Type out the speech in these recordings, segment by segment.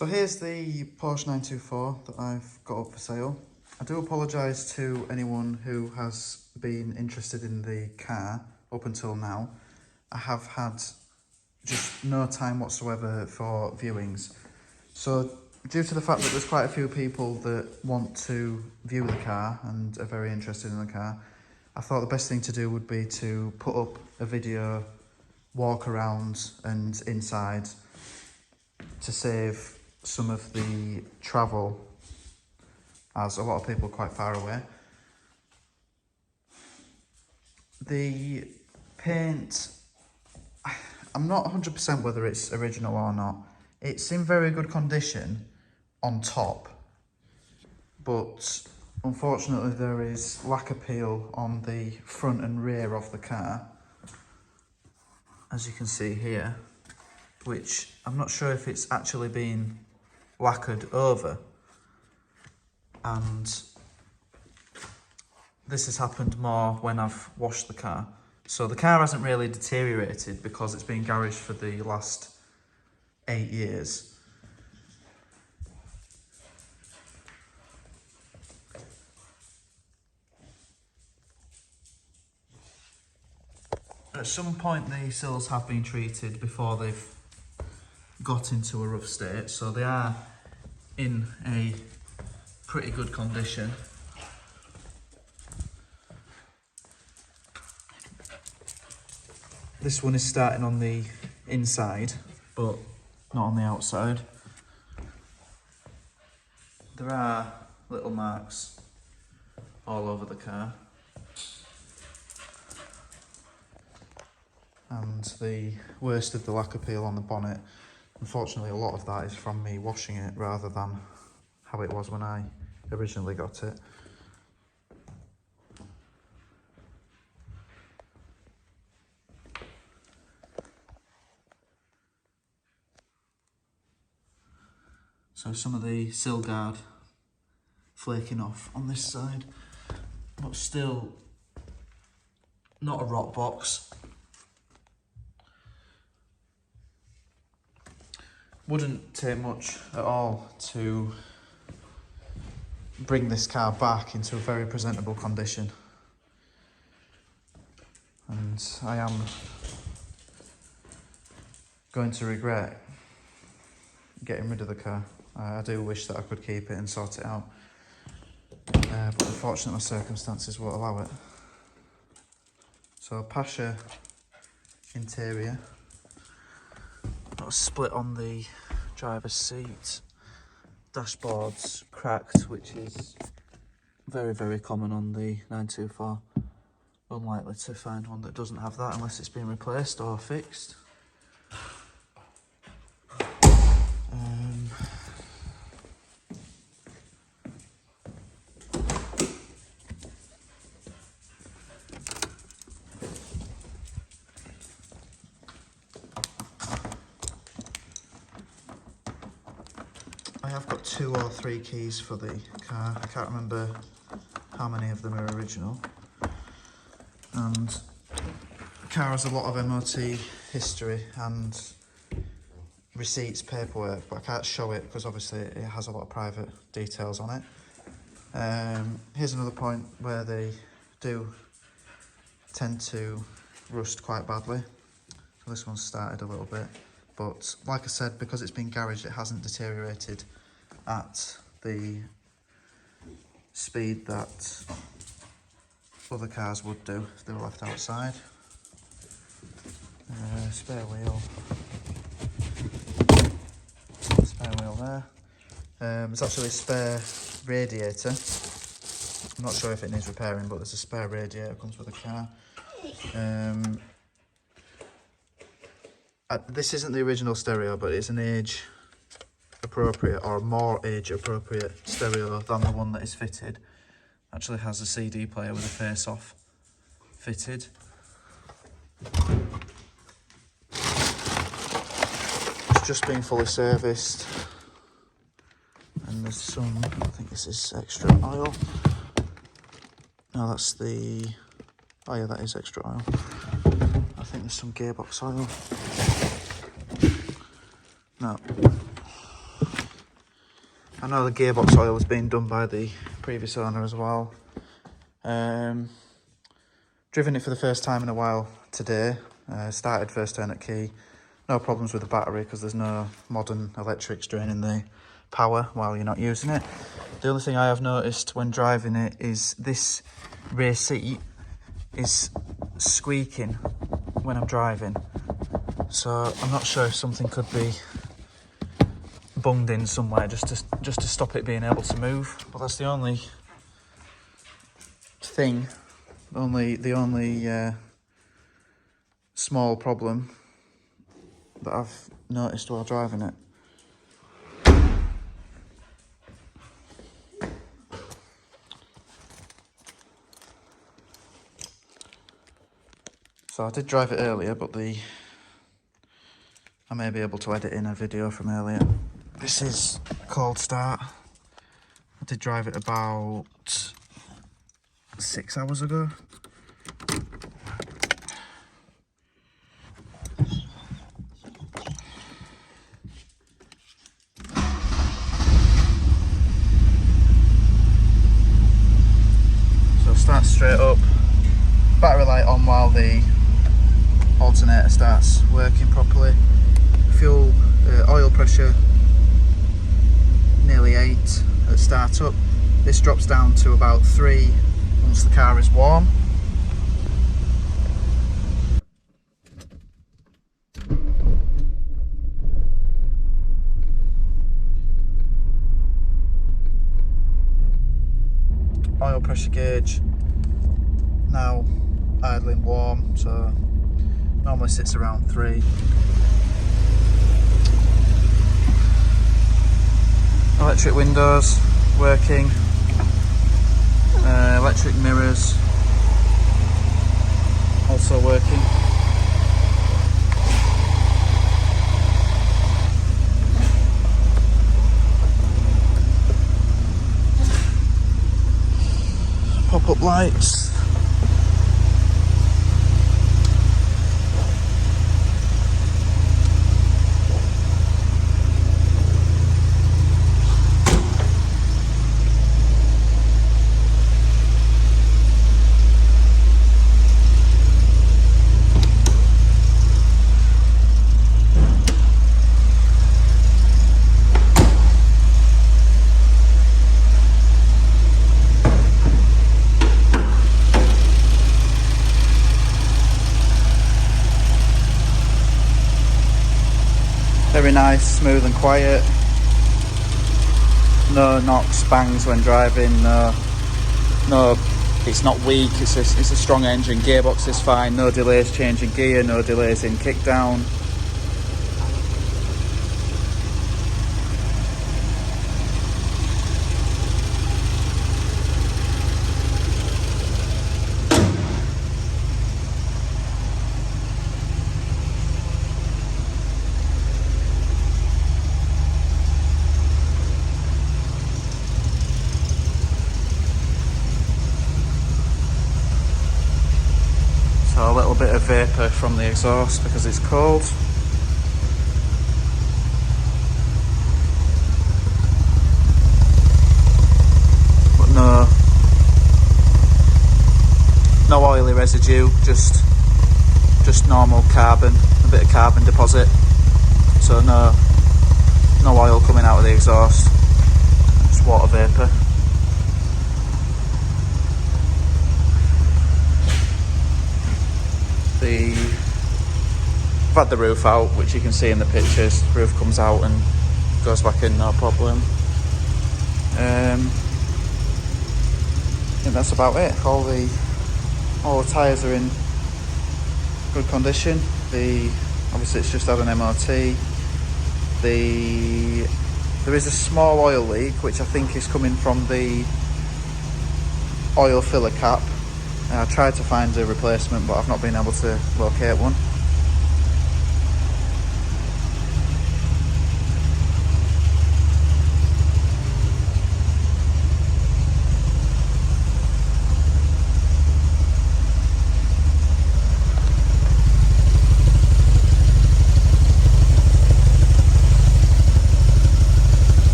So here's the Porsche 924 that I've got up for sale. I do apologise to anyone who has been interested in the car up until now. I have had just no time whatsoever for viewings. So due to the fact that there's quite a few people that want to view the car and are very interested in the car, I thought the best thing to do would be to put up a video, walk around and inside to save some of the travel, as a lot of people are quite far away. The paint, I'm not 100% whether it's original or not. It's in very good condition on top, but unfortunately there is lacquer peel on the front and rear of the car, as you can see here, which I'm not sure if it's actually been lacquered over. And this has happened more when I've washed the car. So the car hasn't really deteriorated because it's been garaged for the last 8 years. At some point the sills have been treated before they've got into a rough state, so they are in a pretty good condition. This one is starting on the inside, but not on the outside. There are little marks all over the car. And the worst of the lacquer peel on the bonnet, unfortunately a lot of that is from me washing it rather than how it was when I originally got it. So some of the sill guard flaking off on this side, but still not a rot box. Wouldn't take much at all to bring this car back into a very presentable condition. And I am going to regret getting rid of the car. I do wish that I could keep it and sort it out, but unfortunately circumstances won't allow it. So Porsche interior, got a split on the driver's seat, dashboard's cracked, which is very common on the 924. Unlikely to find one that doesn't have that unless it's been replaced or fixed. I have got 2 or 3 keys for the car. I can't remember how many of them are original. And the car has a lot of MOT history and receipts, paperwork, but I can't show it because obviously it has a lot of private details on it. Here's another point where they do tend to rust quite badly. So this one's started a little bit, but like I said, because it's been garaged, it hasn't deteriorated at the speed that other cars would do if they were left outside. Spare wheel there. There's actually a spare radiator. I'm not sure if it needs repairing, but there's a spare radiator that comes with the car. This isn't the original stereo, but it's an age appropriate or more age appropriate stereo than the one that is fitted. Actually has a CD player with a face off fitted. It's just been fully serviced, and there's some, I think this is extra oil. No, that's the, oh yeah, that is extra oil. I think there's some gearbox oil. No. I know the gearbox oil has been done by the previous owner as well. Driven it for the first time in a while today. Started first turn at key. No problems with the battery because there's no modern electrics draining the power while you're not using it. The only thing I have noticed when driving it is this rear seat is squeaking when I'm driving. So I'm not sure if something could be bunged in somewhere just to stop it being able to move. But that's the only thing, the only small problem that I've noticed while driving it. So I did drive it earlier, but I may be able to edit in a video from earlier. This is cold start. I did drive it about 6 hours ago. So start straight up, battery light on while the alternator starts working properly. Fuel, oil pressure nearly 8 at start up. This drops down to about 3 once the car is warm. Oil pressure gauge now idling warm, so normally sits around 3. Electric windows working, electric mirrors also working. Pop-up lights. Very nice, smooth and quiet. No knocks, bangs when driving. No, it's not weak. It's a strong engine. Gearbox is fine. No delays changing gear. No delays in kick down. So a little bit of vapour from the exhaust because it's cold. But no oily residue, just normal carbon, a bit of carbon deposit. So no oil coming out of the exhaust, just water vapour. I've had the roof out, which you can see in the pictures. The roof comes out and goes back in, no problem. I think that's about it. All the tyres are in good condition. Obviously it's just had an MOT. There is a small oil leak, which I think is coming from the oil filler cap. I tried to find a replacement, but I've not been able to locate one.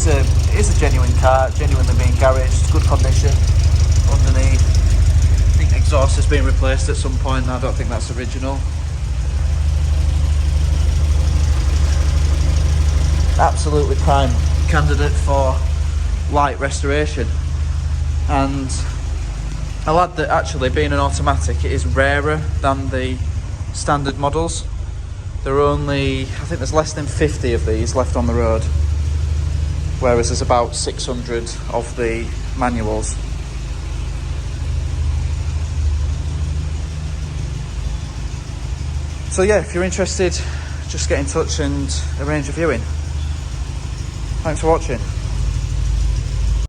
is a genuine car, genuinely being garaged, good condition underneath. I think the exhaust has been replaced at some point. I don't think that's original. Absolutely prime candidate for light restoration. And I'll add that actually, being an automatic, it is rarer than the standard models. There are only, I think there's less than 50 of these left on the road, whereas there's about 600 of the manuals. So yeah, if you're interested, just get in touch and arrange a viewing. Thanks for watching.